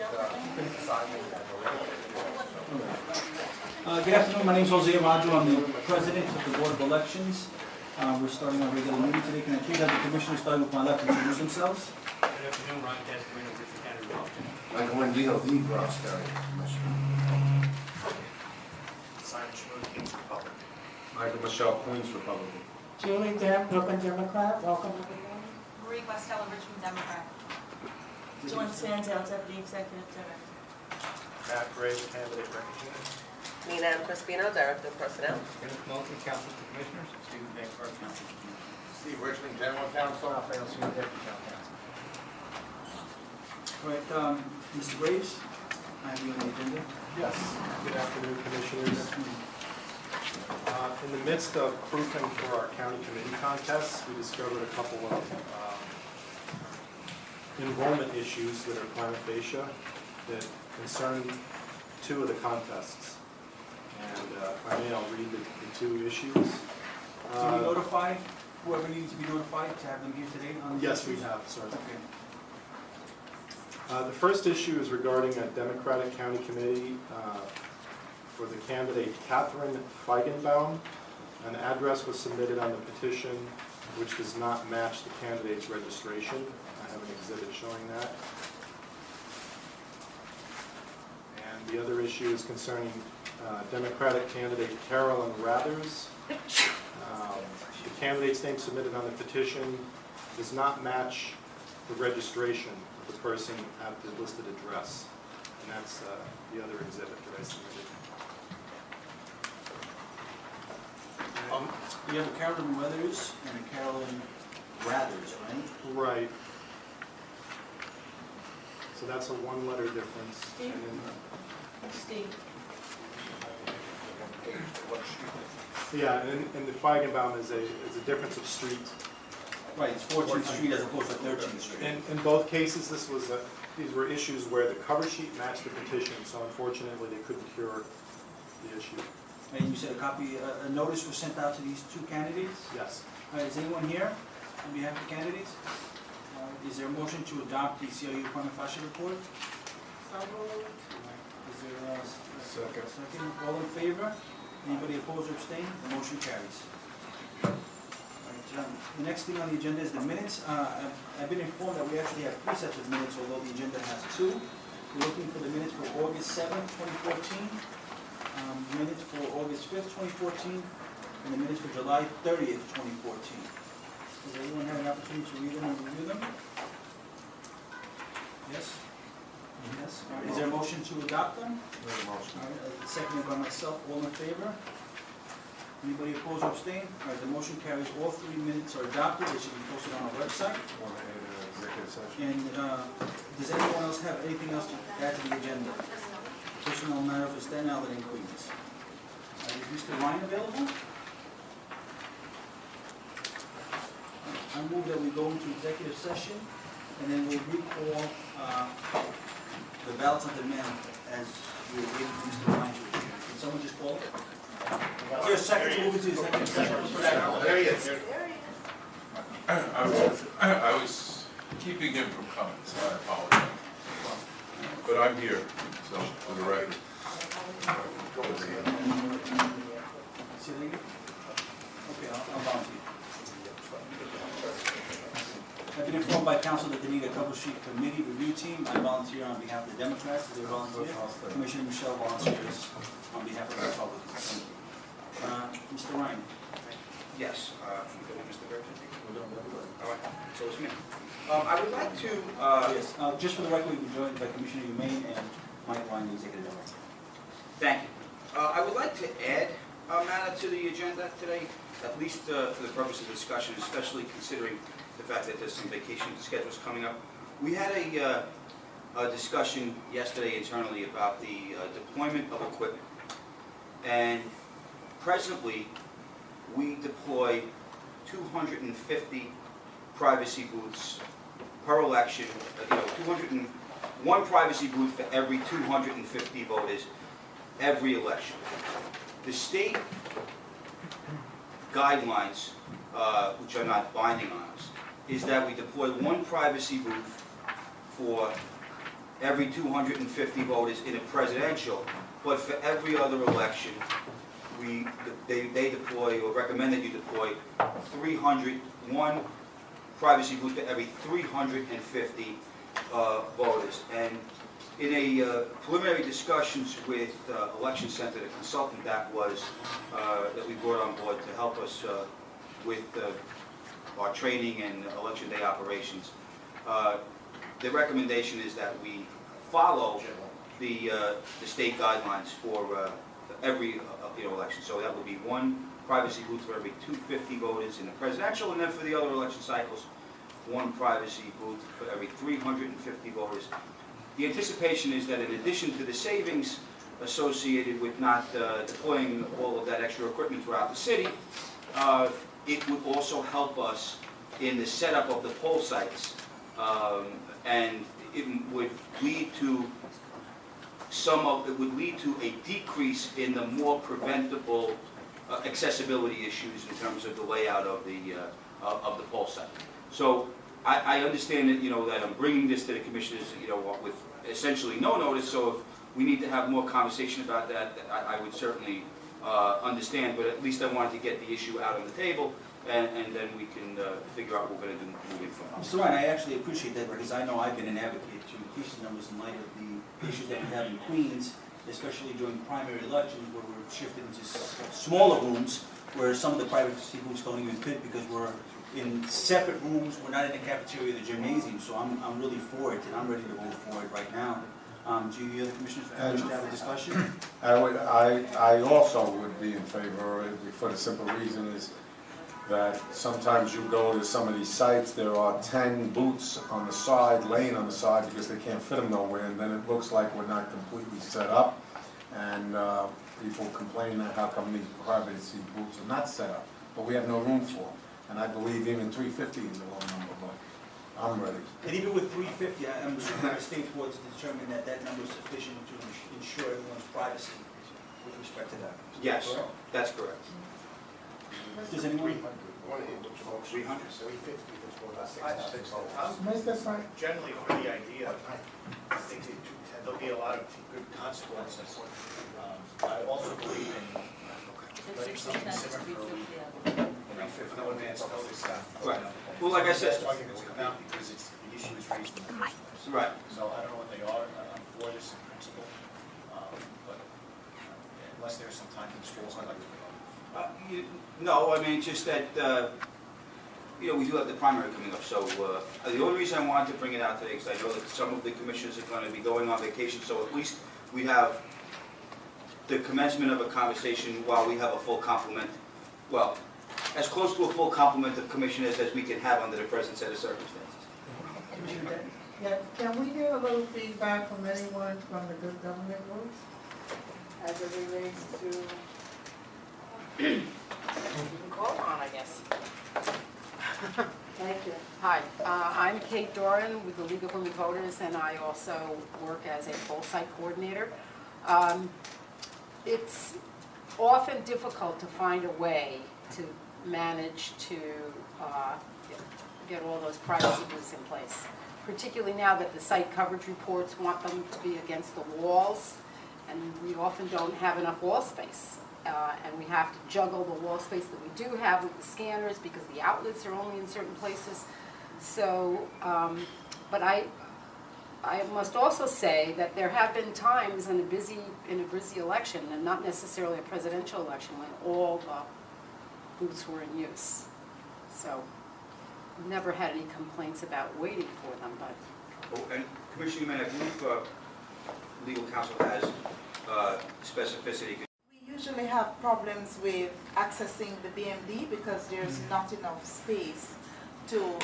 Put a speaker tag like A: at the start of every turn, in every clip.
A: Good afternoon, my name is Jose Amaggio. I'm the president of the Board of Elections. We're starting our regular meeting today. Can I please have the commissioners starting with my left introduce themselves?
B: Good afternoon, Ron Castorino, Richland County Republican.
C: Michael Andino, the Ross County Commissioner.
B: Simon Schmooth, Kings Republic.
C: Michael Michelle, Queens Republican.
D: Julie Deb, Brooklyn Democrat, welcome everyone.
E: Marie Costello, Richmond Democrat.
D: Joan Sanzel, Deputy Executive Director.
B: Pat Gray, candidate representative.
F: Nina M. Crispino, Director of Personnel.
B: Kenneth Moulton, Council to Commissioners. Stephen Bankford, Council to Commissioners.
C: Steve Richmond, General Counsel.
B: Rafael Senior Deputy General Counsel.
A: All right, Mr. Graves, I have you on the agenda.
G: Yes, good afternoon, Commissioners. In the midst of proofing for our county committee contests, we discovered a couple of enrollment issues that are prima facie that concern two of the contests. And if I may, I'll read the two issues.
A: Did we notify whoever needs to be notified to have them here today on the
G: Yes, we
A: issues?
G: have, sir.
A: Okay.
G: The first issue is regarding a Democratic County Committee for the candidate Catherine Feigenbaum. An address was submitted on the petition which does not match the candidate's registration. I have an exhibit showing that. And the other issue is concerning Democratic candidate Carolyn Rathers. The candidate's name submitted on the petition does not match the registration of the person at the listed address. And that's the other exhibit that I submitted.
A: We have a Carolyn Weathers and a Carolyn Rathers, right?
G: Right. So that's a one-letter difference.
D: Steve?
G: And then,
D: Steve.
G: yeah, and the Feigenbaum is a difference of street.
A: Right, it's 14th Street as opposed to 13th Street.
G: In both cases, these were issues where the cover sheet matched the petition, so unfortunately they couldn't cure the issue.
A: And you said a notice was sent out to these two candidates?
G: Yes.
A: All right, is anyone here on behalf of the candidates? Is there a motion to adopt the CLU appointment fascia report?
D: So moved.
A: Is there a second? All in favor? Anybody opposed or abstain? The motion carries. All right, the next thing on the agenda is the minutes. I've been informed that we actually have 3 sets of minutes, although the agenda has 2. We're looking for the minutes for August 7th, 2014, minutes for August 5th, 2014, and the minutes for July 30th, 2014. Does everyone have an opportunity to read them and review them? Yes? Yes. All right, is there a motion to adopt them? All right, seconded by myself. All in favor? Anybody opposed or abstain? All right, the motion carries. All 3 minutes are adopted. They should be posted on our website. And does anyone else have anything else to add to the agenda? Personnel matter for Staten Island and Queens. Is Mr. Ryan available? I move that we go into executive session, and then we'll recall the ballots on demand as we were waiting for Mr. Ryan to return. Can someone just call it? Is there a second to move into executive session?
C: There he is.
H: I was keeping him from coming, so I apologize. But I'm here, so for the record.
A: See you later? Okay, I'll volunteer. I've been informed by council that they need a troubleshoot committee review team. I volunteer on behalf of the Democrats. They volunteer. Commissioner Michelle volunteers on behalf of the Republicans. Mr. Ryan.
I: Yes, Mr. Director. All right, so it's me. I would like to,
A: Yes, just for the record, we've been joined by Commissioner Humane and Mike Ryan, the Executive Director.
I: thank you. I would like to add a matter to the agenda today, at least for the purpose of discussion, especially considering the fact that there's some vacation schedules coming up. We had a discussion yesterday internally about the deployment of equipment. And presently, we deploy 250 privacy booths per election, 201 privacy booth for every 250 voters every election. The state guidelines, which are not binding on us, is that we deploy 1 privacy booth for every 250 voters in a presidential, but for every other election, they deploy, or recommend that you deploy 301 privacy booth to every 350 voters. And in a preliminary discussions with Election Center, the consultant that we brought on board to help us with our training and election day operations, the recommendation is that we follow the state guidelines for every election. So that would be one privacy booth for every 250 voters in the presidential, and then for the other election cycles, one privacy booth for every 350 voters. The anticipation is that in addition to the savings associated with not deploying all of that extra equipment throughout the city, it would also help us in the setup of the poll sites, and it would lead to a decrease in the more preventable accessibility issues in terms of the layout of the poll site. So I understand that that I'm bringing this to the commissioners with essentially no notice. So if we need to have more conversation about that, I would certainly understand. But at least I wanted to get the issue out on the table, and then we can figure out what we're going to do moving forward.
A: Mr. Ryan, I actually appreciate that because I know I've been an advocate to increase the numbers in light of the issues that we have in Queens, especially during primary elections where we're shifted into smaller rooms where some of the privacy booths don't even fit because we're in separate rooms, we're not in the cafeteria or the gymnasium, so I'm really for it and I'm ready to vote for it right now. Do you other commissioners wish to have a discussion?
C: I also would be in favor of it for the simple reason is that sometimes you go to some of these sites, there are 10 booths on the side, laying on the side because they can't fit them nowhere, and then it looks like we're not completely set up, and people complain that how come these privacy booths are not set up, but we have no room for them. And I believe even 350 is a low number, but I'm ready.
A: And even with 350, I'm assuming the state boards determine that that number is sufficient to ensure everyone's privacy with respect to that.
I: Yes, that's correct.
A: Does anyone?
I: 300.
B: Generally for the idea, I think there'll be a lot of good consequences. I also believe in letting something simmer for a week. With no advance notice.
I: Right. Well, like I said.
B: This argument was come out because the issue is raised in the first place.
I: Right.
B: So I don't know what they are. I'm for this in principle, but unless there's some time constraints, I'd like to go.
I: No, I mean, just that, we do have the primary coming up, so the only reason I wanted to bring it out today is I know that some of the commissioners are going to be going on vacation, so at least we have the commencement of a conversation while we have a full complement, well, as close to a full complement of commissioners as we can have under the present set of circumstances.
A: Commissioner Denton?
J: Yeah, can we get a little feedback from anyone from the good government group as it relates to?
F: You can call on, I guess.
J: Thank you.
K: Hi, I'm Kate Doran with the League of Women Voters, and I also work as a poll site coordinator. It's often difficult to find a way to manage to get all those privacy booths in place, particularly now that the site coverage reports want them to be against the walls, and we often don't have enough wall space. And we have to juggle the wall space that we do have with the scanners because the outlets are only in certain places. So, but I must also say that there have been times in a busy election, and not necessarily a presidential election, when all the booths were in use. So, never had any complaints about waiting for them, but.
I: Oh, and Commissioner Human, I believe legal counsel has specificity.
J: We usually have problems with accessing the BMD because there's not enough space to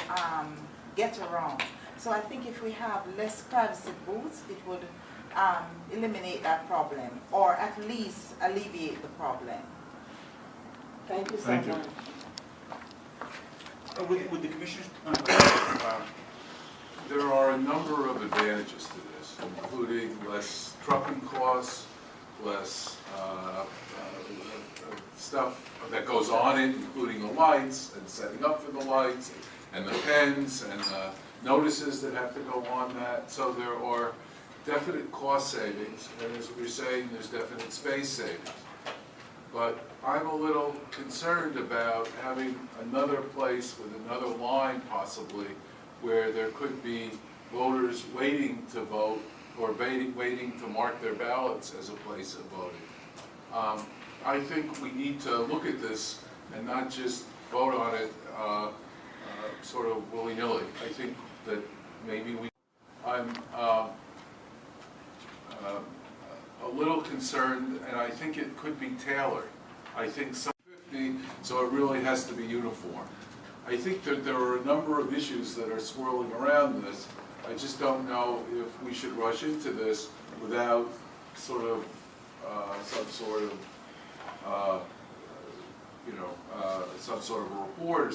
J: get around. So I think if we have less privacy booths, it would eliminate that problem, or at least alleviate the problem. Thank you so much.
A: Would the commissioners?
H: There are a number of advantages to this, including less trucking costs, less stuff that goes on it, including the lights and setting up for the lights and the pens and the notices that have to go on that. So there are definite cost savings, and as we're saying, there's definite space savings. But I'm a little concerned about having another place with another line possibly, where there could be voters waiting to vote, or waiting to mark their ballots as a place of voting. I think we need to look at this and not just vote on it sort of willy-nilly. I think that maybe I'm a little concerned, and I think it could be tailored. I think some 50, so it really has to be uniform. I think that there are a number of issues that are swirling around this. I just don't know if we should rush into this without sort of some sort of some sort of a report,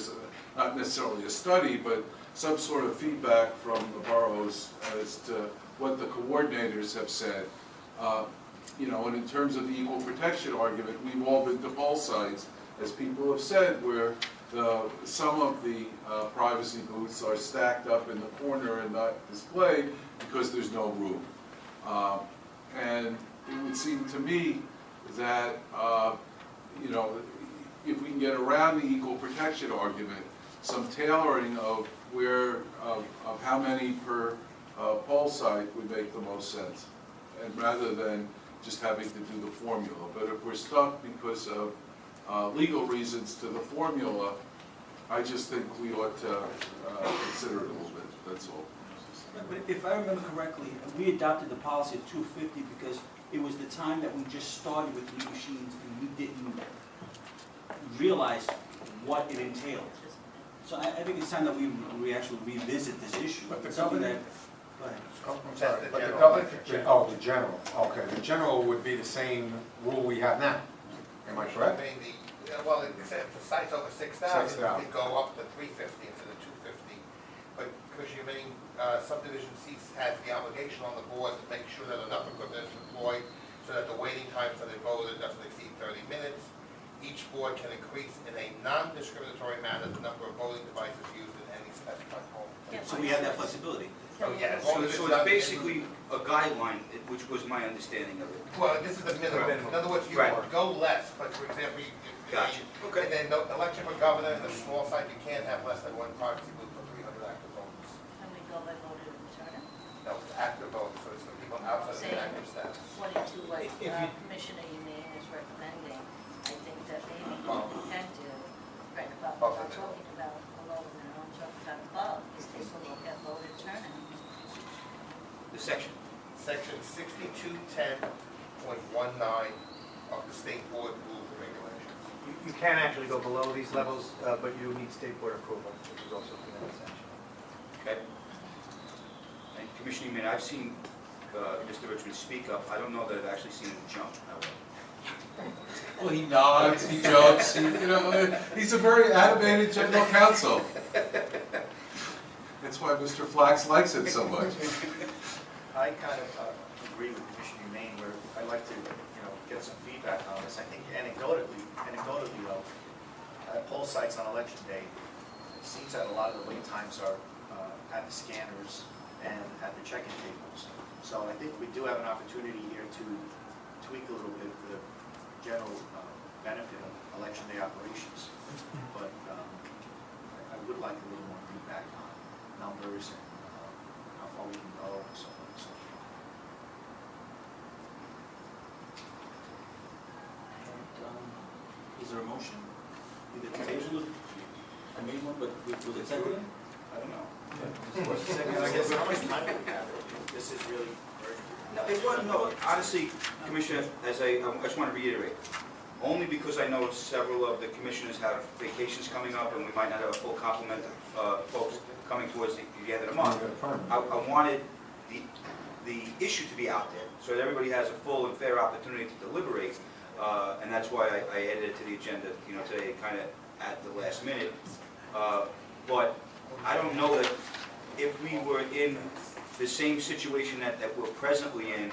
H: not necessarily a study, but some sort of feedback from the boroughs as to what the coordinators have said. And in terms of the equal protection argument, we've all been to poll sites, as people have said, where some of the privacy booths are stacked up in the corner and not displayed because there's no room. And it would seem to me that, if we can get around the equal protection argument, some tailoring of of how many per poll site would make the most sense, and rather than just having to do the formula. But if we're stuck because of legal reasons to the formula, I just think we ought to consider it a little bit, that's all.
A: But if I remember correctly, we adopted the policy of 250 because it was the time that we just started with the machines and we didn't realize what it entailed. So I think it's time that we actually revisit this issue.
C: But the
A: Something
C: governor-
A: Go ahead.
C: I'm sorry, but the governor, oh, the general, okay, the general would be the same rule we have now, am I correct?
B: Well, if the site's over 6,000, it could go up to 350 instead of 250. But because subdivision C has the obligation on the board to make sure that enough equipment is deployed so that the waiting time for the voter doesn't exceed 30 minutes. Each board can increase in a non-discriminatory manner the number of voting devices used in any specified home.
A: So we have that flexibility.
B: So, yeah, as long as
I: So
B: it's
I: it's
B: not-
I: basically a guideline, which was my understanding of it.
B: Well, this is the minimum. In other words, you
I: Right.
B: can go less, but for example,
I: Gotcha. Okay.
B: And then the election for governor in a small site, you can't have less than one privacy booth for 300 active voters.
D: And we go by voter return.
B: No, it's active voters, so it's the people outside of the active status.
D: 22, like
A: If you-
D: Commissioner Yunus is recommending, I think that maybe we can do, right, about,
B: Above
D: I'm
B: the
D: talking about below the minimum, I'm talking about above, is take a look at voter turnout.
I: The section.
B: Section 6210.19 of the state board rules and regulations.
L: You can actually go below these levels, but you need state board approval, which is also in that section.
I: Okay. And Commissioner Human, I've seen Mr. Richmond speak up. I don't know that I've actually seen him jump that way.
H: Well, he nods, he jumps, he's a very animated general counsel. That's why Mr. Flax likes it so much.
L: I kind of agree with Commissioner Humane, where I'd like to, get some feedback on this. I think anecdotally though, at poll sites on election day, it seems that a lot of the wait times are at the scanners and at the check-in tables. So I think we do have an opportunity here to tweak a little bit for the general benefit of election day operations. But I would like a little more feedback on numbers and how far we can go and so on and so forth.
A: Is there a motion? Either to table it, I made one, but was it seconded?
I: I don't know.
L: I guess how much time do we have? This is really urgent.
I: No, it wasn't, no, honestly, Commissioner, I just want to reiterate, only because I know several of the commissioners have vacations coming up and we might not have a full complement of folks coming towards the end of the month. I wanted the issue to be out there, so that everybody has a full and fair opportunity to deliberate, and that's why I added it to the agenda, today, kind of at the last minute. But I don't know that if we were in the same situation that we're presently in,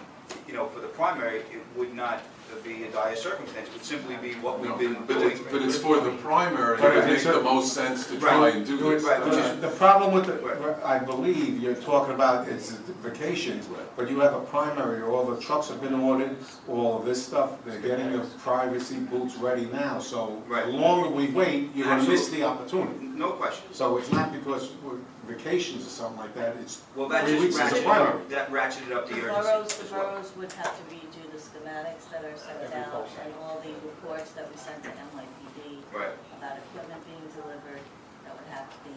I: for the primary, it would not be a dire circumstance, it would simply be what we've been
H: But
I: doing.
H: it's for the primary,
C: But
H: it
C: if
H: makes
C: it's
H: the
C: a-
H: most sense to try and do this.
I: Right, which is-
C: The problem with the, I believe you're talking about is the vacations, but you have a primary, all the trucks have been ordered, all of this stuff, they're getting the privacy booths ready now, so the
I: Right.
C: longer we wait, you're gonna miss
I: Absolutely.
C: the opportunity.
I: No question.
C: So it's not because we're vacations or something like that, it's
I: Well, that
C: 3
I: just
C: weeks is a
I: ratcheted
C: primary.
I: up, that ratcheted up the
D: The
I: urgency
D: boroughs,
I: as well.
D: would have to redo the schematics that are sent out and all the reports that we sent to NYPD
I: Right.
D: about equipment being delivered that would have to be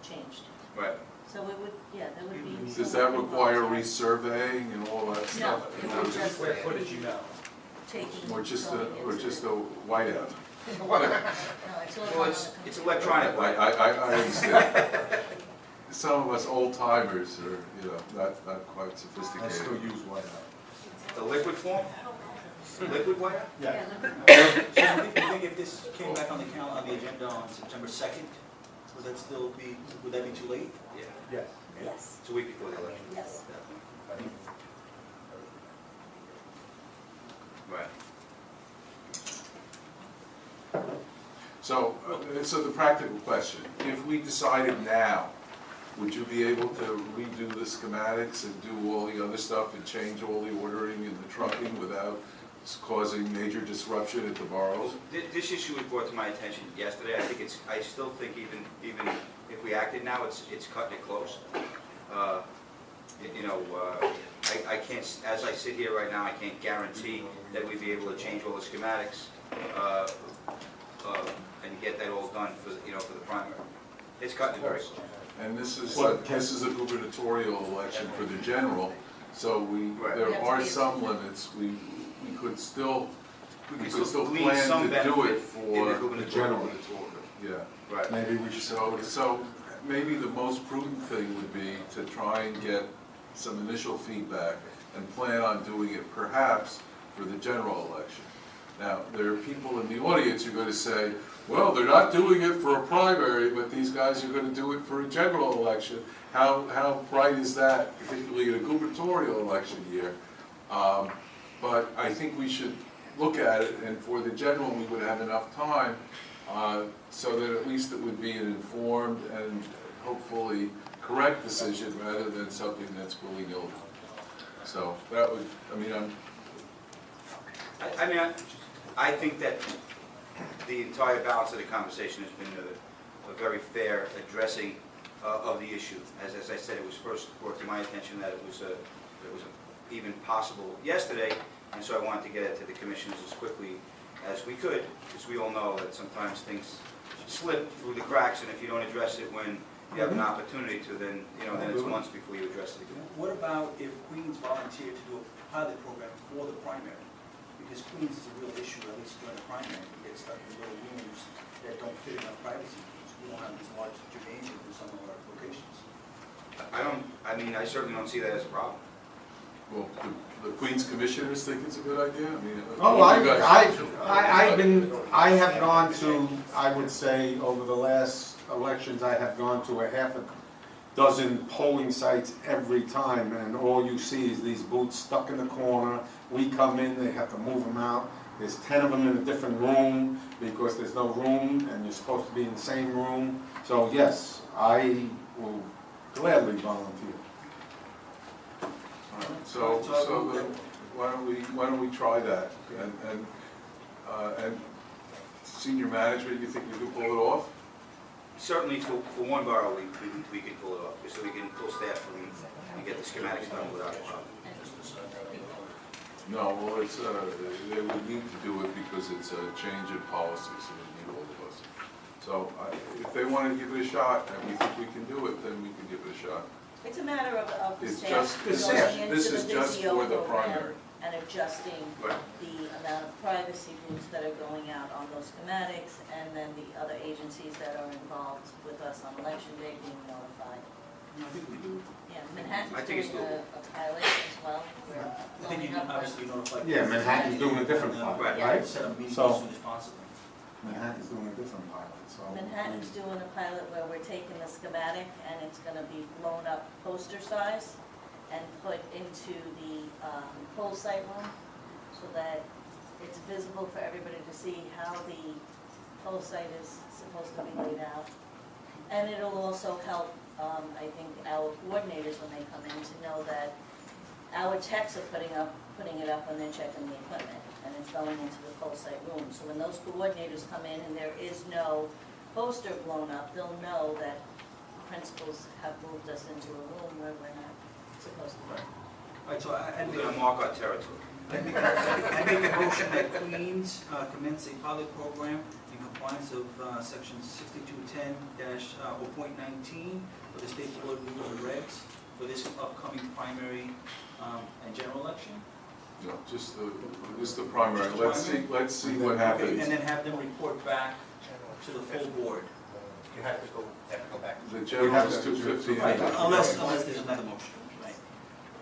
D: changed.
I: Right.
D: So it would, yeah, there would be.
H: Does
D: some
H: that require
D: involved
H: resurveying and all that
D: No,
H: stuff?
D: it would just
L: Square footage, you know.
D: taking.
H: Or just
D: going
H: a
D: into-
H: whiteout?
D: No, it's all
I: Well,
D: done
I: it's,
D: on the
I: it's
D: computer.
I: electronic,
H: I,
I: right?
H: I understand. Some of us old timers are, not quite
C: I still
H: sophisticated.
C: use whiteout.
I: The liquid form? Liquid wire?
C: Yeah.
A: So you think if this came back on the agenda on September 2nd, would that still be, would that be too late?
I: Yeah.
C: Yes.
D: Yes,
I: It's a week before the election.
D: yes.
I: Right.
H: So the practical question, if we decided now, would you be able to redo the schematics and do all the other stuff and change all the ordering and the trucking without causing major disruption at the boroughs?
I: This issue was brought to my attention yesterday. I still think even if we acted now, it's cutting it close. I can't, as I sit here right now, I can't guarantee that we'd be able to change all the schematics and get that all done for the primary. It's cutting it very close.
H: And this is
C: Well,
H: a gubernatorial election for the general, so
I: Right.
H: there
D: We have to
H: are
D: be-
H: some limits. We could still,
I: We could still glean
H: plan
I: some
H: to do
I: benefit
H: it for
I: in the
H: the
I: gubernatorial.
H: general. Yeah.
I: Right.
C: Maybe we should.
H: So maybe the most prudent thing would be to try and get some initial feedback and plan on doing it perhaps for the general election. Now, there are people in the audience who are going to say, well, they're not doing it for a primary, but these guys are going to do it for a general election. How bright is that, particularly in a gubernatorial election year? But I think we should look at it, and for the general, we would have enough time so that at least it would be an informed and hopefully correct decision rather than something that's willy-nilly. So that would,
I: I think that the entire balance of the conversation has been a very fair addressing of the issue. As I said, it was first brought to my attention that it was even possible yesterday, and so I wanted to get it to the commissioners as quickly as we could, because we all know that sometimes things slip through the cracks, and if you don't address it when you have an opportunity to, then it's months before you address it again.
A: What about if Queens volunteered to do a pilot program for the primary? Because Queens is a real issue, at least during the primary. We get stuck in little rooms that don't fit enough privacy. We don't have these large gymnasiums in some of our locations.
I: I certainly don't see that as a problem.
H: well, the Queens commissioners think it's a good idea?
C: Oh,
H: what do you guys-
C: I have gone to, I would say, over the last elections, I have gone to a half a dozen polling sites every time, and all you see is these booths stuck in the corner. We come in, they have to move them out. There's 10 of them in a different room, because there's no room, and you're supposed to be in the same room. So yes, I will gladly volunteer.
H: All right, So then, why don't we try that? And senior management, you think you can pull it off?
I: Certainly for one borough, we can pull it off, just so we can pull staff and get the schematics done without a problem.
H: No, well, they would need to do it because it's a change in policy, so they need all of us. So if they want to give it a shot, and we think we can do it, then we can give it a shot.
D: It's a matter of the
H: It's
D: staff
H: just-
D: going
H: this
D: into
H: is
D: the
H: just
D: Visio
H: for the
D: program
H: primary.
D: and adjusting
I: Right.
D: the amount of privacy rules that are going out on those schematics, and then the other agencies that are involved with us on election day being notified.
A: I think we do.
D: Yeah,
I: I
D: Manhattan's
I: think it's
D: doing a pilot as well. We're
A: I think you
D: blowing
A: can
D: up
A: obviously notify.
C: Yeah, Manhattan's doing a different
A: And,
C: pilot,
I: Right.
C: right?
A: Set up meetings
C: So-
A: as soon as possible.
C: Manhattan's doing a different pilot, so.
D: Manhattan's doing a pilot where we're taking the schematic and it's gonna be blown up poster size, and put into the poll site room so that it's visible for everybody to see how the poll site is supposed to be laid out. And it'll also help, I think, our coordinators when they come in to know that our techs are putting it up when they're checking the equipment, and it's going into the poll site room. So when those coordinators come in and there is no poster blown up, they'll know that principals have moved us into a room where we're not supposed to be.
A: All right, so I'd
I: We're
A: make
I: gonna mark our territory.
A: I make a motion that Queens commence a pilot program in compliance of section 6210-0.19 of the State Board Rules and Regs for this upcoming primary and general election.
H: No, just the primary.
A: Just the
H: Let's see what
A: Okay,
H: happens.
A: and then have them report back to the full board.
L: You have to go back.
H: The general is 250.
A: Right, unless there's another motion. Right.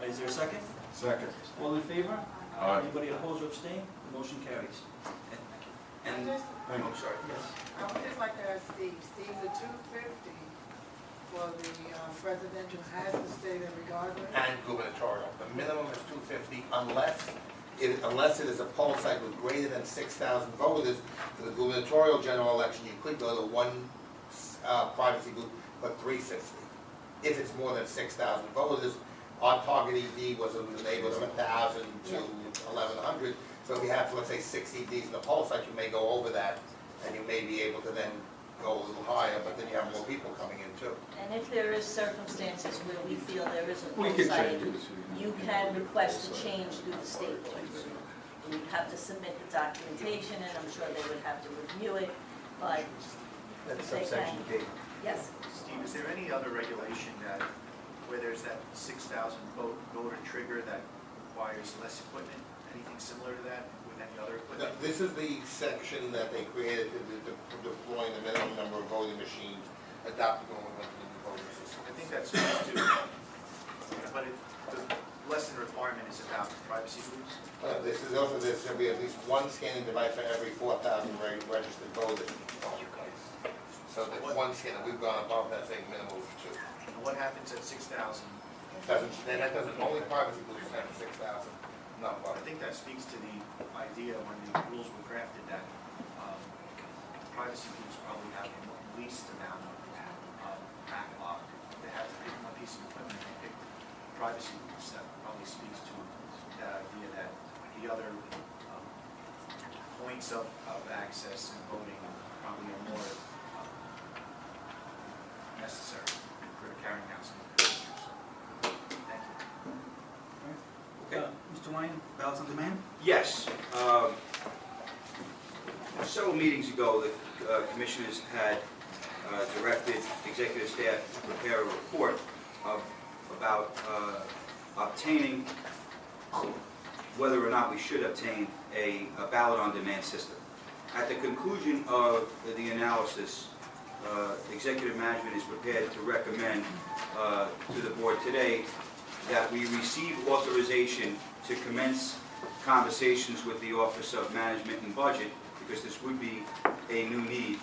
A: Is there a second?
C: Second.
A: All in favor?
H: Aye.
A: Anybody opposed or abstain? The motion carries.
I: And,
C: Thank
I: oh, sorry.
A: Yes.
F: I would just like to ask Steve, the 250 for the presidential has to stay there regardless?
M: And gubernatorial. The minimum is 250 unless it is a poll site with greater than 6,000 voters. For the gubernatorial general election, you could go to one privacy booth for 350. If it's more than 6,000 voters, our target ED was in the neighborhood of 1,000 to 1,100. So if you have, let's say, 6 EDs in the poll site, you may go over that, and you may be able to then go a little higher, but then you have more people coming in too.
D: And if there is circumstances where we feel there is a
C: We
D: poll
C: can
D: site,
C: change it.
D: you can request a change through the state board. You'd have to submit the documentation, and I'm sure they would have to review it, but
L: That's
D: they can.
L: subsection D.
D: Yes.
L: Steve, is there any other regulation that, where there's that 6,000 voter trigger that requires less equipment? Anything similar to that with any other
M: Now,
L: equipment?
M: this is the section that they created to deploying the minimum number of voting machines, adopting all of the voting system.
L: I think that's supposed to, but the lesson requirement is about privacy rules.
M: This is also, there should be at least one scanning device for every 4,000 registered voters. So that's one scanner, we've gone above that saying minimum of 2.
L: And what happens at 6,000?
M: Then that doesn't, only privacy booths have 6,000 number.
L: I think that speaks to the idea when the rules were crafted that privacy groups probably have the least amount of backlog. They have to pick one piece of equipment, they pick privacy groups. That probably speaks to that idea that the other points of access and voting probably are more necessary for carrying out some of the issues. Thank you.
A: Okay, Mr. Ryan, ballots on demand?
I: Yes. Several meetings ago, the commissioners had directed executive staff to prepare a report about obtaining, whether or not we should obtain a ballot on demand system. At the conclusion of the analysis, executive management is prepared to recommend to the board today that we receive authorization to commence conversations with the Office of Management and Budget, because this would be a new need,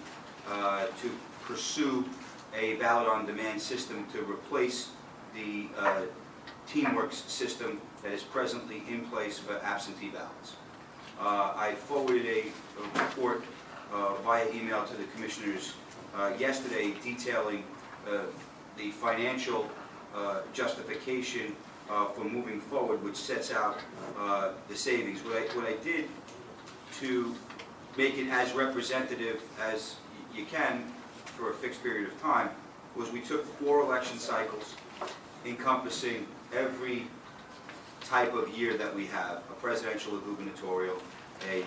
I: to pursue a ballot on demand system to replace the TeamWorks system that is presently in place for absentee ballots. I forwarded a report via email to the commissioners yesterday detailing the financial justification for moving forward, which sets out the savings. What I did to make it as representative as you can for a fixed period of time was we took 4 election cycles encompassing every type of year that we have, a presidential, a gubernatorial, a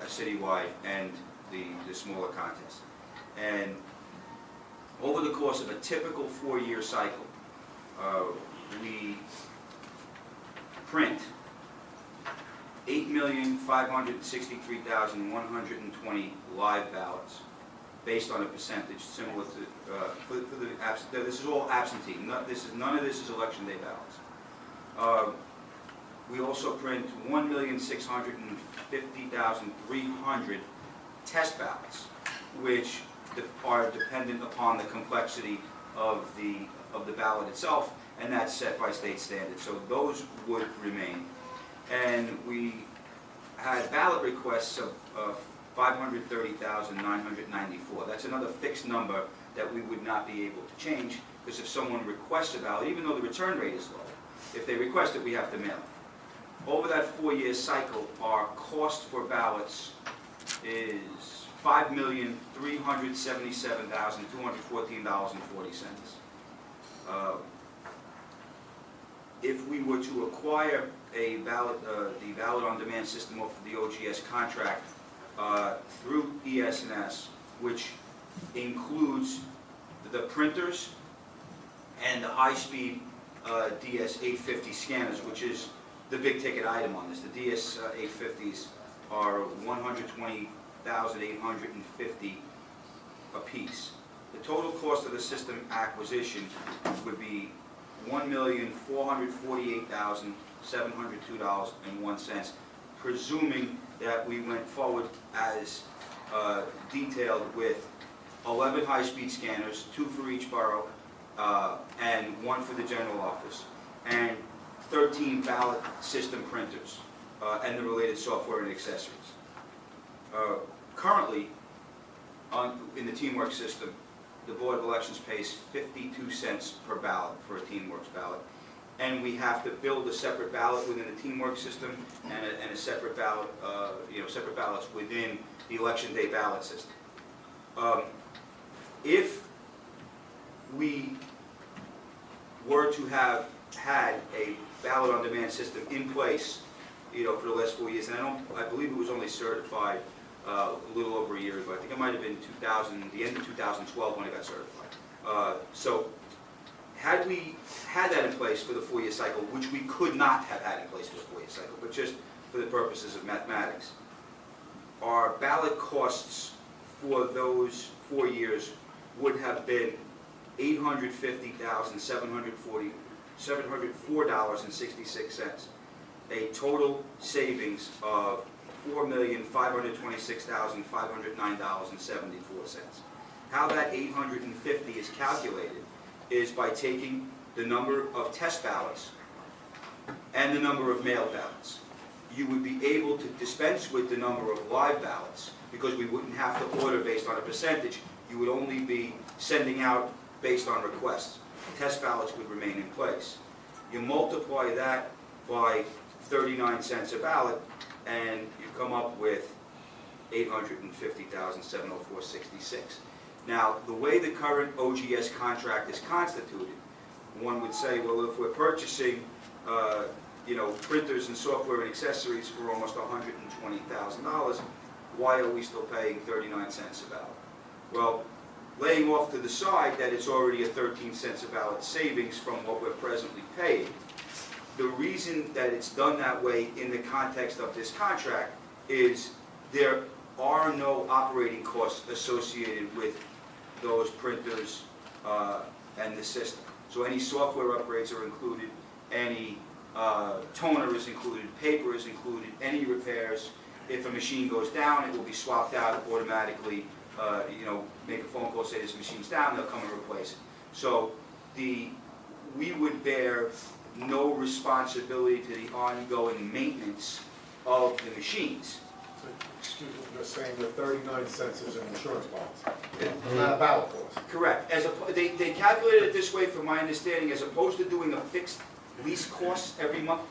I: citywide, and the smaller contest. And over the course of a typical 4-year cycle, we print 8,563,120 live ballots based on a percentage similar to, this is all absentee. None of this is election day ballots. We also print 1,650,300 test ballots, which are dependent upon the complexity of the ballot itself and that's set by state standards, so those would remain. And we had ballot requests of 530,994. That's another fixed number that we would not be able to change, because if someone requests a ballot, even though the return rate is low, if they request it, we have to mail it. Over that 4-year cycle, our cost for ballots is $5,377,214.40. If we were to acquire a ballot, the ballot on demand system off of the OGS contract through ES&S, which includes the printers and the high-speed DS-850 scanners, which is the big ticket item on this. The DS-850s are $120,850 apiece. The total cost of the system acquisition would be $1,448,702.01, presuming that we went forward as detailed with 11 high-speed scanners, 2 for each borough, and 1 for the general office, and 13 ballot system printers, and the related software and accessories. Currently, in the Teamworks system, the Board of Elections pays 52 cents per ballot for a Teamworks ballot, and we have to build a separate ballot within the Teamworks system and a separate ballot, separate ballots within the election day ballot system. If we were to have had a ballot on demand system in place, for the last 4 years, and I believe it was only certified a little over a year ago. I think it might have been the end of 2012 when it got certified. So had we had that in place for the 4-year cycle, which we could not have had in place for the 4-year cycle, but just for the purposes of mathematics, our ballot costs for those 4 years would have been $850,704.66, a total savings of $4,526,509.74. How that 850 is calculated is by taking the number of test ballots and the number of mail ballots. You would be able to dispense with the number of live ballots because we wouldn't have to order based on a percentage. You would only be sending out based on requests. Test ballots would remain in place. You multiply that by 39 cents a ballot, and you come up with $850,704.66. Now, the way the current OGS contract is constituted, one would say, well, if we're purchasing, printers and software and accessories for almost $120,000, why are we still paying 39 cents a ballot? Well, laying off to the side that it's already a 13 cents a ballot savings from what we're presently paying, the reason that it's done that way in the context of this contract is there are no operating costs associated with those printers and the system. So any software upgrades are included, any toner is included, paper is included, any repairs. If a machine goes down, it will be swapped out automatically. Make a phone call, say this machine's down, they'll come and replace it. So we would bear no responsibility to the ongoing maintenance of the machines.
C: So, excuse me, you're saying that 39 cents is an insurance policy, not a ballot cost?
I: Correct. They calculated it this way, from my understanding, as opposed to doing a fixed lease cost every month,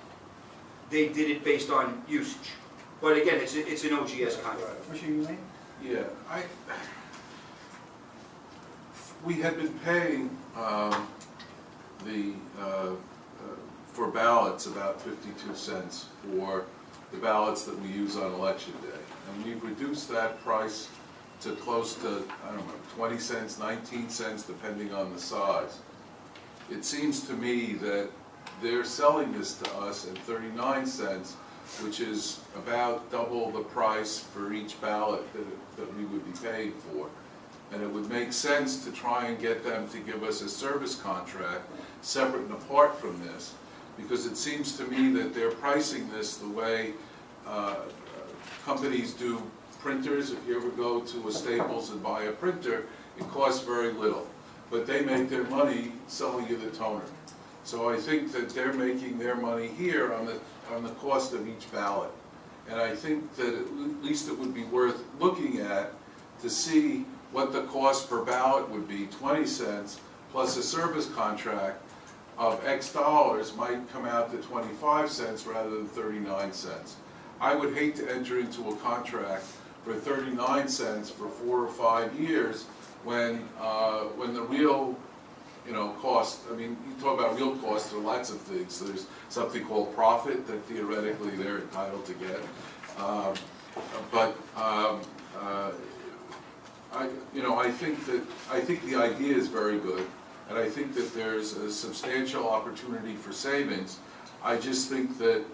I: they did it based on usage. But again, it's an OGS contract.
A: Commissioner Elaine?
H: Yeah, we had been paying for ballots about 52 cents for the ballots that we use on election day. And we've reduced that price to close to, 20 cents, 19 cents, depending on the size. It seems to me that they're selling this to us at 39 cents, which is about double the price for each ballot that we would be paying for. And it would make sense to try and get them to give us a service contract separate and apart from this, because it seems to me that they're pricing this the way companies do printers. If you ever go to a Staples and buy a printer, it costs very little, but they make their money selling you the toner. So I think that they're making their money here on the cost of each ballot. And I think that at least it would be worth looking at to see what the cost per ballot would be. 20 cents plus a service contract of X dollars might come out to 25 cents rather than 39 cents. I would hate to enter into a contract for 39 cents for 4 or 5 years when the real, cost, I mean, you talk about real costs, there are lots of things. There's something called profit that theoretically they're entitled to get. I think the idea is very good, and I think that there's a substantial opportunity for savings. I just think that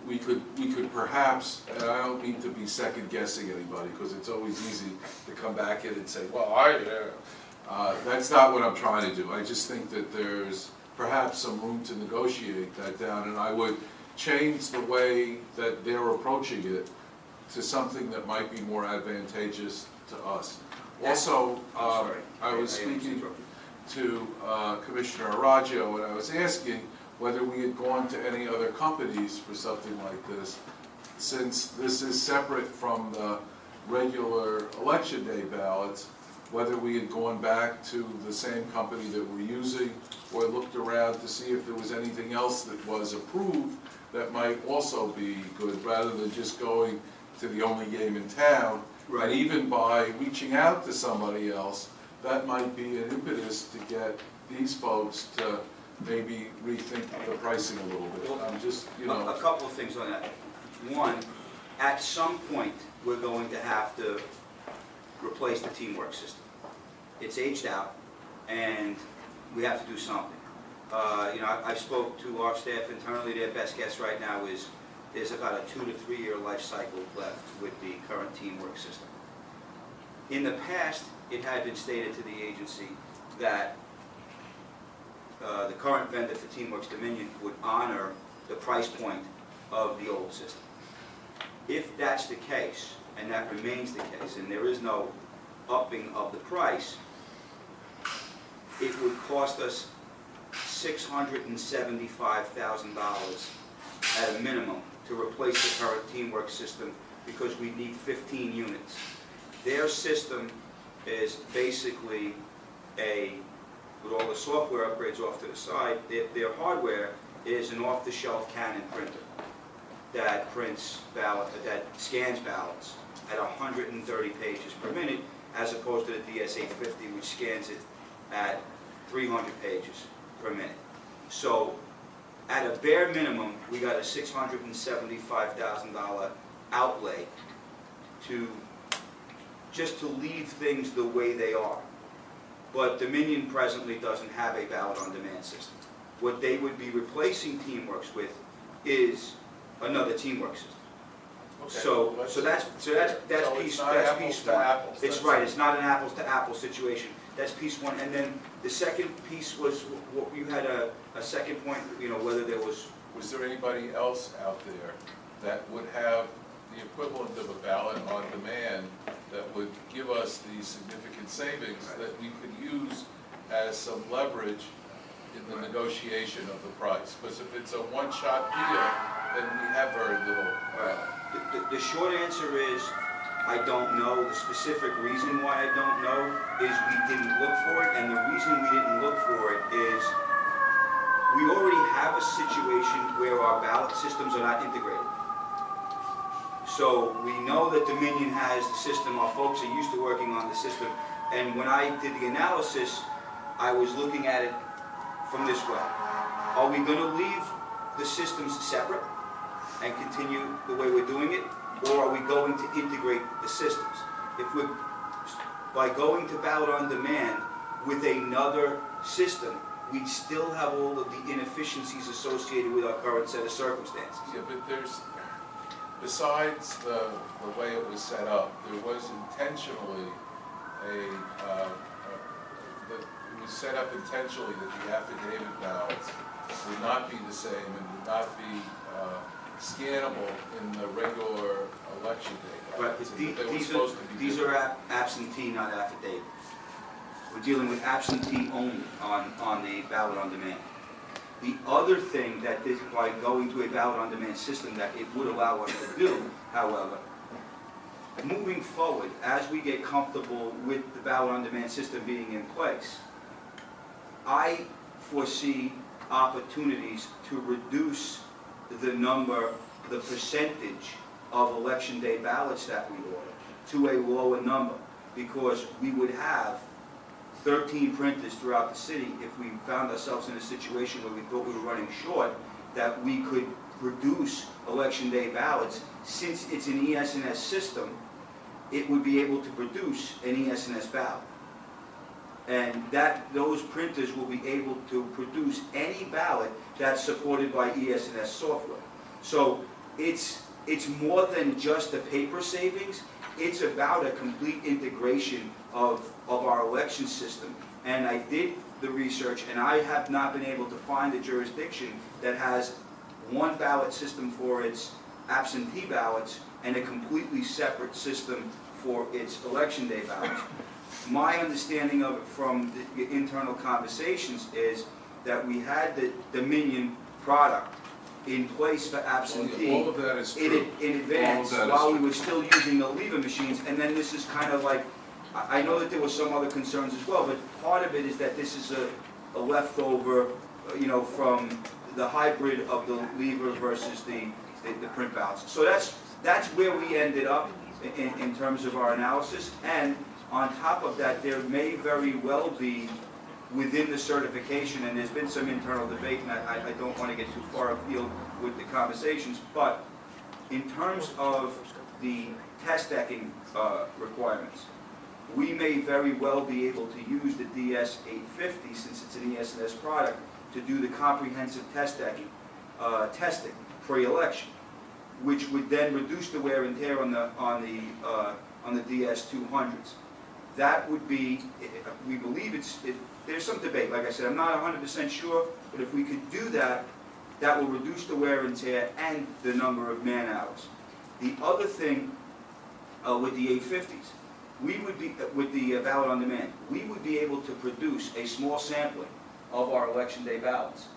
H: we could perhaps, and I don't mean to be second guessing anybody, because it's always easy to come back in and say, well, that's not what I'm trying to do. I just think that there's perhaps some room to negotiate that down, and I would change the way that they're approaching it to something that might be more advantageous to us. Also, I was speaking to Commissioner Araggio, and I was asking whether we had gone to any other companies for something like this, since this is separate from the regular election day ballots, whether we had gone back to the same company that we're using or looked around to see if there was anything else that was approved that might also be good, rather than just going to the only game in town. Right. And even by reaching out to somebody else, that might be an impetus to get these folks to maybe rethink the pricing a little bit. I'm just,
I: A couple of things on that. One, at some point, we're going to have to replace the teamwork system. It's aged out, and we have to do something. I spoke to our staff internally. Their best guess right now is there's about a 2 to 3 year life cycle left with the current teamwork system. In the past, it had been stated to the agency that the current vendor for Teamworks Dominion would honor the price point of the old system. If that's the case, and that remains the case, and there is no upping of the price, it would cost us $675,000 at a minimum to replace the current Teamwork system, because we need 15 units. Their system is basically with all the software upgrades off to the side, their hardware is an off-the-shelf Canon printer that scans ballots at 130 pages per minute, as opposed to the DS-850, which scans it at 300 pages per minute. So, at a bare minimum, we got a $675,000 outlay just to leave things the way they are. But Dominion presently doesn't have a ballot-on-demand system. What they would be replacing Teamworks with is another Teamwork system.
H: Okay.
I: So that's piece one. It's right. It's not an apples to apples situation. That's piece one. And then the second piece was what you had a second point. Whether there was.
H: Was there anybody else out there that would have the equivalent of a ballot on demand that would give us these significant savings that we could use as some leverage in the negotiation of the price? Because if it's a one-shot deal, then we have very little.
I: The short answer is I don't know. The specific reason why I don't know is we didn't look for it, and the reason we didn't look for it is we already have a situation where our ballot systems are not integrated. So we know that Dominion has the system, our folks are used to working on the system, and when I did the analysis, I was looking at it from this way. Are we going to leave the systems separate and continue the way we're doing it, or are we going to integrate the systems? By going to ballot on demand with another system, we still have all of the inefficiencies associated with our current set of circumstances.
H: Yeah, but besides the way it was set up, there was intentionally it was set up intentionally that the affidavit ballots would not be the same and would not be scannable in the regular election day ballots.
I: Right, these are absentee, not affidavit. We're dealing with absentee only on the ballot on demand. The other thing that this, by going to a ballot on demand system, that it would allow us to do, however, moving forward, as we get comfortable with the ballot on demand system being in place, I foresee opportunities to reduce the number, the percentage of election day ballots that we order to a lower number, because we would have 13 printers throughout the city if we found ourselves in a situation where we thought we were running short, that we could produce election day ballots. Since it's an ES&S system, it would be able to produce an ES&S ballot. And those printers will be able to produce any ballot that's supported by ES&S software. So it's more than just the paper savings. It's about a complete integration of our election system. And I did the research, and I have not been able to find a jurisdiction that has one ballot system for its absentee ballots and a completely separate system for its election day ballots. My understanding of it from the internal conversations is that we had the Dominion product in place for absentee
H: All of that is true.
I: in advance,
H: All of that is
I: while we
H: true.
I: were still using the lever machines. And then this is kind of like, I know that there were some other concerns as well, but part of it is that this is a leftover, from the hybrid of the lever versus the print ballots. So that's where we ended up in terms of our analysis. And on top of that, there may very well be within the certification, and there's been some internal debate, and I don't want to get too far afield with the conversations, but in terms of the test decking requirements, we may very well be able to use the DS-850, since it's an ES&S product, to do the comprehensive test decking testing pre-election, which would then reduce the wear and tear on the DS-200s. That would be, we believe there's some debate, like I said, I'm not 100% sure, but if we could do that, that will reduce the wear and tear and the number of man hours. The other thing with the 850s, we would be, with the ballot on demand, we would be able to produce a small sampling of our election day ballots,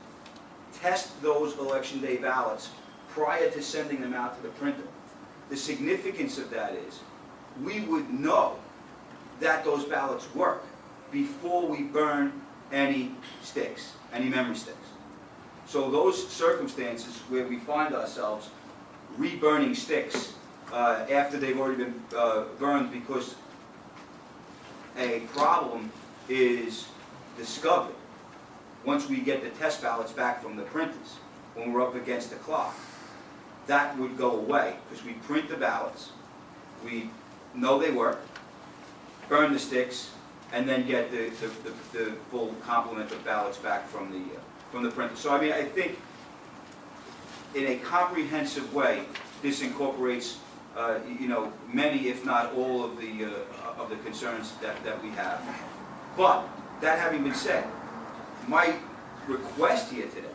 I: test those election day ballots prior to sending them out to the printer. The significance of that is we would know that those ballots work before we burn any sticks, any memory sticks. So those circumstances where we find ourselves re-burning sticks after they've already been burned because a problem is discovered once we get the test ballots back from the printers, when we're up against the clock, that would go away, because we print the ballots, we know they work, burn the sticks, and then get the full complement of ballots back from the printer. So I mean, I think in a comprehensive way, this incorporates many, if not all, of the concerns that we have. But that having been said, my request here today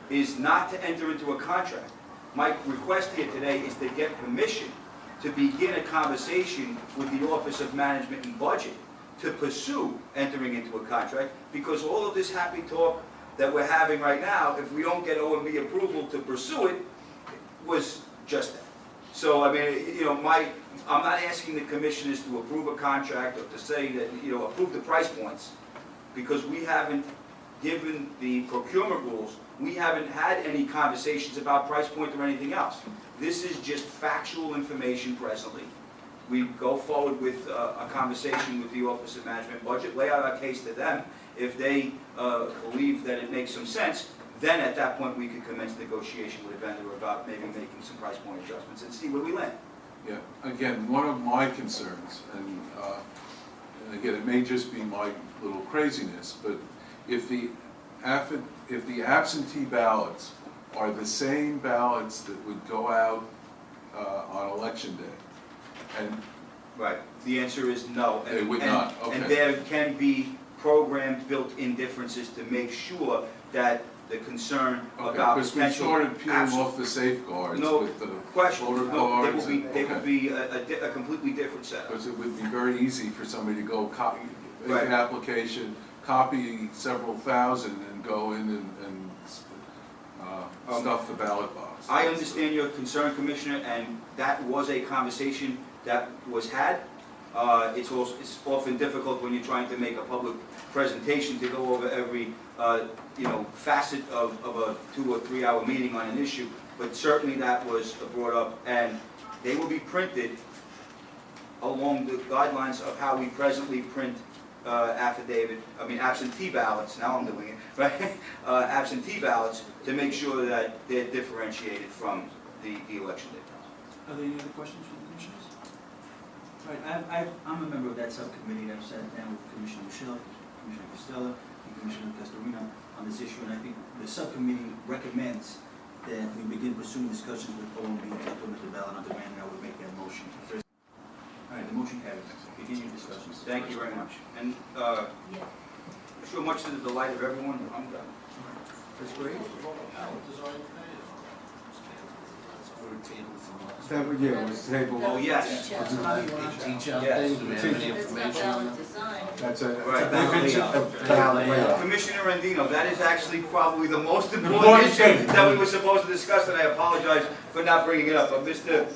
I: is not to enter into a contract. My request here today is to get permission to begin a conversation with the Office of Management and Budget to pursue entering into a contract, because all of this happy talk that we're having right now, if we don't get OMB approval to pursue it, was just that. So, I mean, I'm not asking the commissioners to approve a contract or to say that, approve the price points, because we haven't, given the procurement rules, we haven't had any conversations about price point or anything else. This is just factual information presently. We go forward with a conversation with the Office of Management and Budget, lay out our case to them. If they believe that it makes some sense, then at that point we could commence negotiation with a vendor about maybe making some price point adjustments and see where we land.
H: Yeah, again, one of my concerns, and again, it may just be my little craziness, but if the absentee ballots are the same ballots that would go out on election day, and
I: right, the answer is no.
H: They would not, okay.
I: And there can be program built-in differences to make sure that the concern about
H: because we
I: potential...
H: started peeling off the safeguards
I: No
H: with the
I: question,
H: voter
I: no,
H: cards.
I: they will be a completely different setup.
H: Because it would be very easy for somebody to go copy, make
I: Right.
H: an application, copy several thousand and go in and stuff the ballot box.
I: I understand your concern, Commissioner, and that was a conversation that was had. It's often difficult when you're trying to make a public presentation to go over every, facet of a 2 or 3 hour meeting on an issue, but certainly that was brought up, and they will be printed along the guidelines of how we presently print absentee ballots, now I'm doing it, right? Absentee ballots, to make sure that they're differentiated from the election day.
A: Are there any other questions from the commissioners? All right, I'm a member of that subcommittee. I've sat down with Commissioner Michelle, Commissioner Costello, and Commissioner Castorino on this issue, and I think the subcommittee recommends that we begin pursuing discussions with OMB to implement the ballot on demand, and I would make that motion. All right, the motion carries. Begin your discussions.
I: Thank you very much. And sure, much to the delight of everyone, I'm done.
A: First grade?
C: Yeah, it was tabled.
I: Oh, yes.
D: Details.
I: Yes.
D: It's not valid design.
C: That's a
I: Right.
C: ballot layout.
I: Commissioner Andino, that is actually probably the most important
C: Important
I: issue
C: thing.
I: that we were supposed to discuss, and I apologize for not bringing it up, but Mr.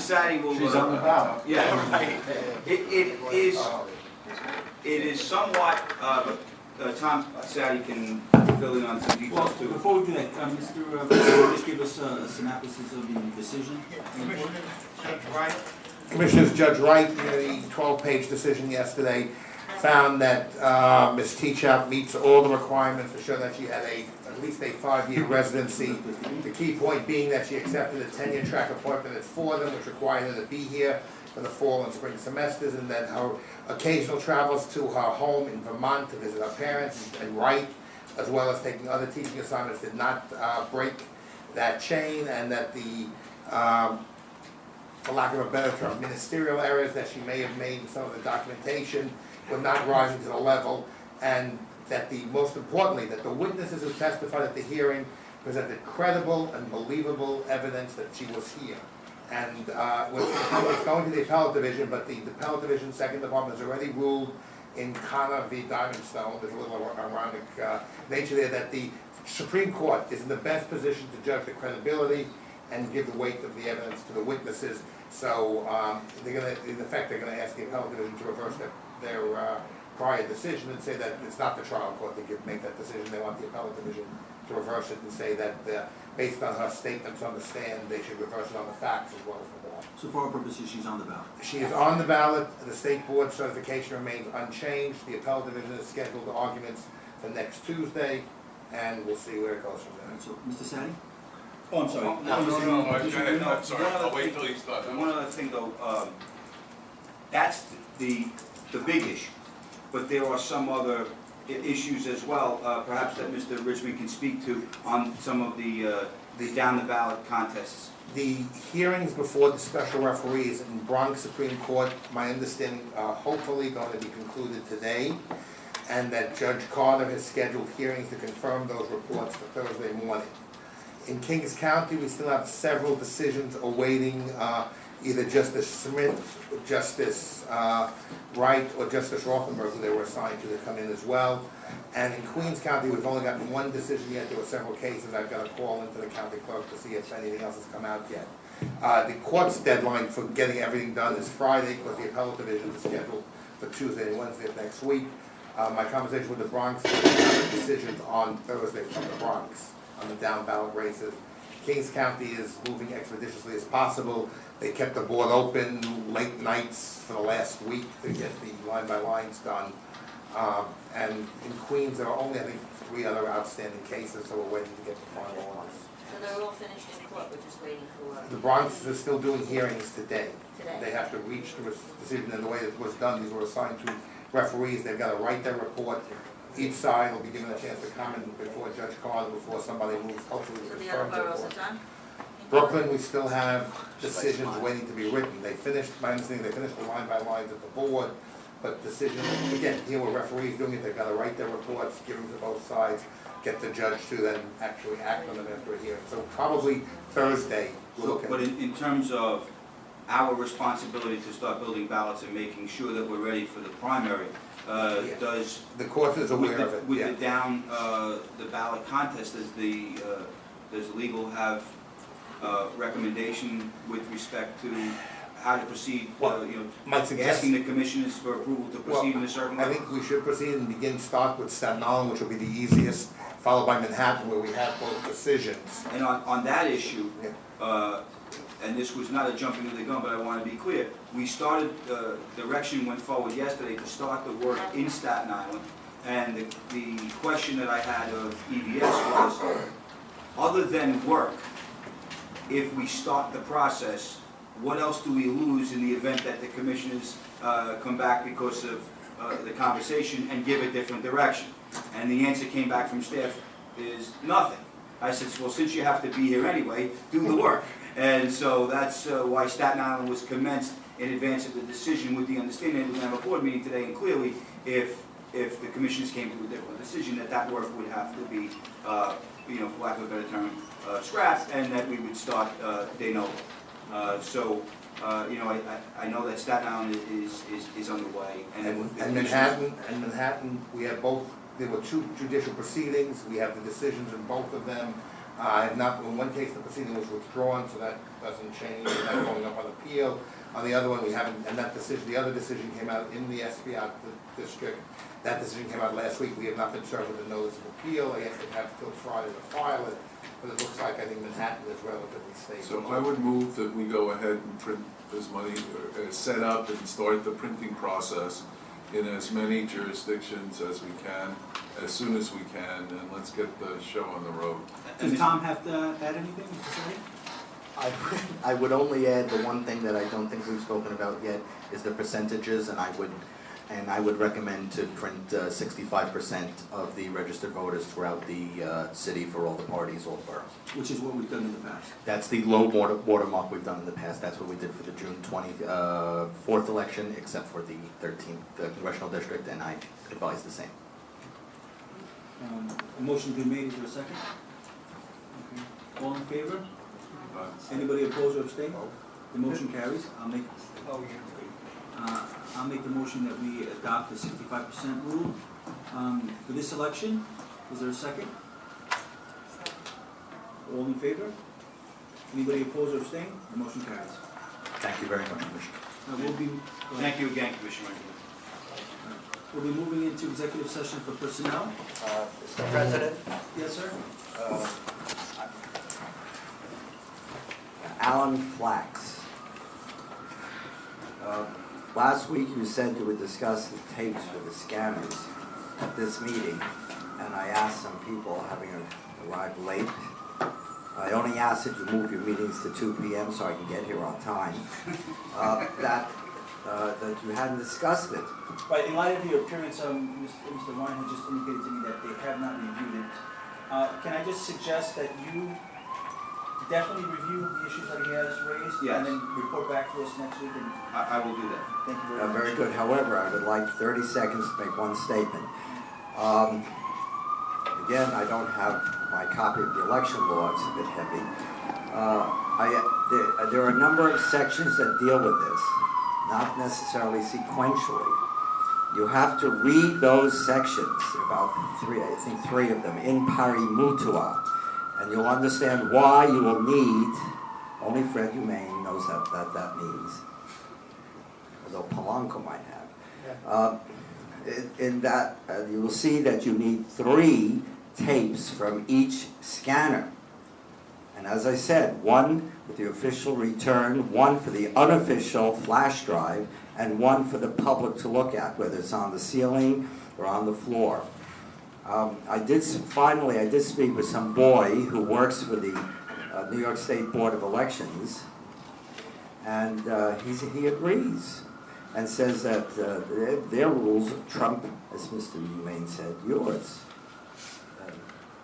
I: Sadi will...
C: She's on the ballot.
I: Yeah, right. It is somewhat, Tom Sadi can fill in on some
A: Well,
I: details too.
A: before we do that, Mr. Just give us a synopsis of the decision.
M: Commissioners, Judge Wright, in the 12-page decision yesterday, found that Ms. Teachout meets all the requirements to show that she had at least a 5-year residency. The key point being that she accepted a tenure track appointment at Fordham, which required her to be here for the fall and spring semesters, and then her occasional travels to her home in Vermont to visit her parents and write, as well as taking other teaching assignments, did not break that chain, and that the, for lack of a better term, ministerial errors that she may have made in some of the documentation were not rising to the level, and that most importantly, that the witnesses who testified at the hearing presented credible and believable evidence that she was here. And was going to the appellate division, but the appellate division, second department, has already ruled in Connor v. Diamondstone, there's a little ironic nature there, that the Supreme Court is in the best position to judge the credibility and give the weight of the evidence to the witnesses. So they're going to, in effect, they're going to ask the appellate division to reverse their prior decision and say that it's not the trial court that make that decision. They want the appellate division to reverse it and say that based on her statements on the stand, they should reverse it on the facts as well as the law.
A: So for our purposes, she's on the ballot.
M: She is on the ballot. The state board certification remains unchanged. The appellate division has scheduled the arguments for next Tuesday, and we'll see where it goes from
A: All
M: there.
A: right, so, Mr. Sadi? Oh, I'm sorry.
H: No, I'm sorry, I'll wait till he's done.
I: One other thing though, that's the big issue, but there are some other issues as well, perhaps that Mr. Richmond can speak to on some of the down the ballot contests.
M: The hearings before the special referees in Bronx Supreme Court, my understanding, are hopefully going to be concluded today, and that Judge Carter has scheduled hearings to confirm those reports for Thursday morning. In Kings County, we still have several decisions awaiting either Justice Smith, Justice Wright, or Justice Rothenberg, who they were assigned to come in as well. And in Queens County, we've only gotten one decision yet. There were several cases. I've got to call into the county clerk to see if anything else has come out yet. The court's deadline for getting everything done is Friday, because the appellate division is scheduled for Tuesday and Wednesday of next week. My conversation with the Bronx, decisions on Thursday from the Bronx on the down ballot races. Kings County is moving expeditiously as possible. They kept the board open late nights for the last week to get the line by lines done. And in Queens, there are only, I think, 3 other outstanding cases, so we're waiting to get the final orders.
D: So they're all finished in court, we're just waiting for...
M: The Bronx is still doing hearings today.
D: Today.
M: They have to reach the decision, and the way it was done, these were assigned to referees. They've got to write their report. Each side will be given a chance to comment before Judge Carter, before somebody moves, hopefully
D: So
M: to
D: the other
M: confirm the
D: boroughs
M: report.
D: are done?
M: Brooklyn, we still have decisions waiting to be written. They finished, my understanding, they finished the line by lines at the board, but decisions, again, here were referees doing it, they've got to write their reports, give them to both sides, get the judge to then actually act on them after a hearing. So probably Thursday, we'll
I: So,
M: look at.
I: but in terms of our responsibility to start building ballots and making sure that we're ready for the primary. Does,
M: The court is aware of it,
I: with
M: yeah.
I: the down, the ballot contest, does legal have recommendation with respect to how to proceed,
M: Well, my
I: asking
M: suggestion,
I: the commissioners for approval to proceed in a certain
M: I
I: way?
M: think we should proceed and start with Staten Island, which will be the easiest, followed by Manhattan, where we have both decisions.
I: And on that issue,
M: Yeah.
I: and this was not a jumping of the gun, but I want to be clear, we started, direction went forward yesterday to start the work in Staten Island, and the question that I had of EVS was, other than work, if we start the process, what else do we lose in the event that the commissioners come back because of the conversation and give a different direction? And the answer came back from staff is nothing. I said, well, since you have to be here anyway, do the work. And so that's why Staten Island was commenced in advance of the decision, with the understanding that we're going to have a board meeting today, and clearly, if the commissioners came to a different decision, that work would have to be, for lack of a better term, scrapped, and that we would start de novo. I know that Staten Island is underway,
M: And Manhattan, we have both, there were 2 judicial proceedings, we have the decisions in both of them. I have not, in one case, the proceeding was withdrawn, so that doesn't change, we're not going up on appeal. On the other one, we haven't, and that decision, the other decision came out in the SBI district. That decision came out last week, we have not been served with a notice of appeal, I guess they have till Friday to file it, but it looks like, I think Manhattan is relatively stable.
H: So I would move that we go ahead and print as many, set up and start the printing process in as many jurisdictions as we can, as soon as we can, and let's get the show on the road.
A: Does Tom have to add anything, Mr. Sadi?
N: I would only add the one thing that I don't think we've spoken about yet is the percentages, and I would recommend to print 65% of the registered voters throughout the city for all the parties, all the boroughs.
A: Which is what we've done in the past.
N: That's the low watermark we've done in the past. That's what we did for the June 24th election, except for the 13th, the congressional district, and I advise the same.
A: A motion been made, is there a second? Okay. All in favor? Anybody opposed or abstain? The motion carries. I'll make the motion that we adopt the 65% rule for this election. Is there a second? All in favor? Anybody opposed or abstain? The motion carries.
N: Thank you very much, Commissioner.
I: Thank you again, Commissioner.
A: We'll be moving into executive session for personnel.
O: Mr. President?
A: Yes, sir?
O: Alan Flax. Last week you said you would discuss the tapes for the scanners at this meeting, and I asked some people, having arrived late, I only asked that you move your meetings to 2 p.m. so I can get here on time, that you hadn't discussed it.
A: Right, in light of your appearance, Mr. Ryan had just indicated to me that they have not reviewed it. Can I just suggest that you definitely review the issues that he has raised?
I: Yes.
A: And then report back to us next week? And
I: I will do that.
A: thank you very much.
O: Very good. However, I would like 30 seconds to make one statement. Again, I don't have my copy of the election law, it's a bit heavy. There are a number of sections that deal with this, not necessarily sequentially. You have to read those sections, about three of them, in pari mutua, and you'll understand why you will need, only Fred Humane knows what that means, although Polanco might have. In that, you will see that you need 3 tapes from each scanner. And as I said, one with the official return, one for the unofficial flash drive, and one for the public to look at, whether it's on the ceiling or on the floor. I did speak with some boy who works for the New York State Board of Elections, and he agrees and says that their rules trump, as Mr. Humane said, yours.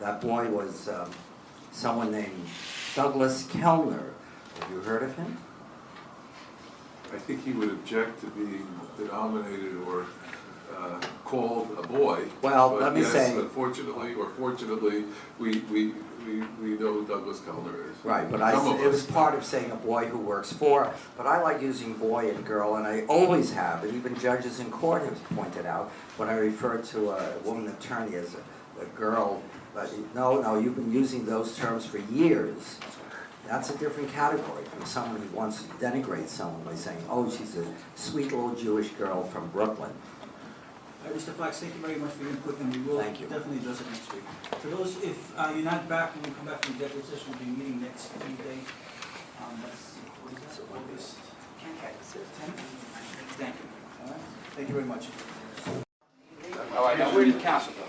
O: That boy was someone named Douglas Kellner. Have you heard of him?
H: I think he would object to being denominated or called a boy.
O: Well,
H: But
O: let me
H: yes,
O: say-
H: unfortunately or fortunately, we know who Douglas Kellner is.
O: Right, but
H: Some of
O: it was
H: us.
O: part of saying a boy who works for, but I like using boy and girl, and I always have, and even judges in court have pointed out, when I refer to a woman attorney as a girl, but no, you've been using those terms for years. That's a different category from someone who wants to denigrate someone by saying, oh, she's a sweet little Jewish girl from Brooklyn.
A: All right, Mr. Fox, thank you very much for your input, and we will
O: Thank you.
A: definitely address it next week. For those, if you're not back, when we come back from executive session, we'll be meeting next Tuesday. That's, what is that, August 10th? Thank you. All right, thank you very much.
I: All right, now where did council go?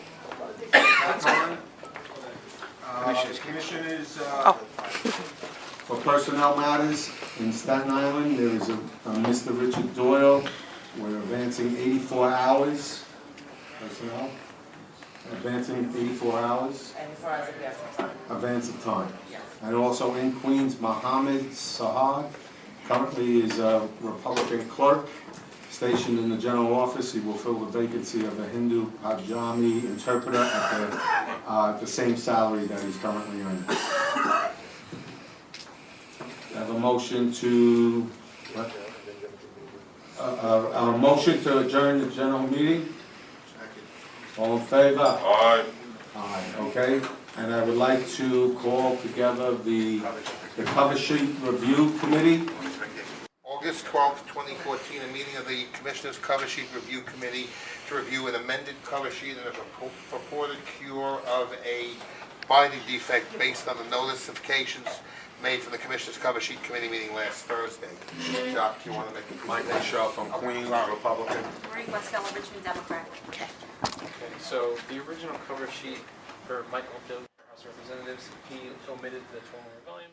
C: Commissioners, for personnel matters in Staten Island, there is a Mr. Richard Doyle. We're advancing 84 hours. Personnel, advancing 84 hours.
F: And as far as advance of time.
C: Advance of time. And also in Queens, Mohammed Sahad currently is a Republican clerk stationed in the general office. He will fill the vacancy of a Hindu Pajami interpreter at the same salary that he's currently earning. I have a motion to, what? A motion to adjourn the general meeting. All in favor? Aye. Aye, okay. And I would like to call together the cover sheet review committee.
M: August 12th, 2014, a meeting of the Commissioners' Cover Sheet Review Committee to review an amended cover sheet and a purported cure of a binding defect based on the notifications made from the Commissioners' Cover Sheet Committee meeting last Thursday. Jacques, you want to make a
C: Mike Michelle from Queens, Republican.
E: Marie Costello, Richmond Democrat.
P: Okay, so the original cover sheet for Michael Doe, House of Representatives, he omitted the 12 volume.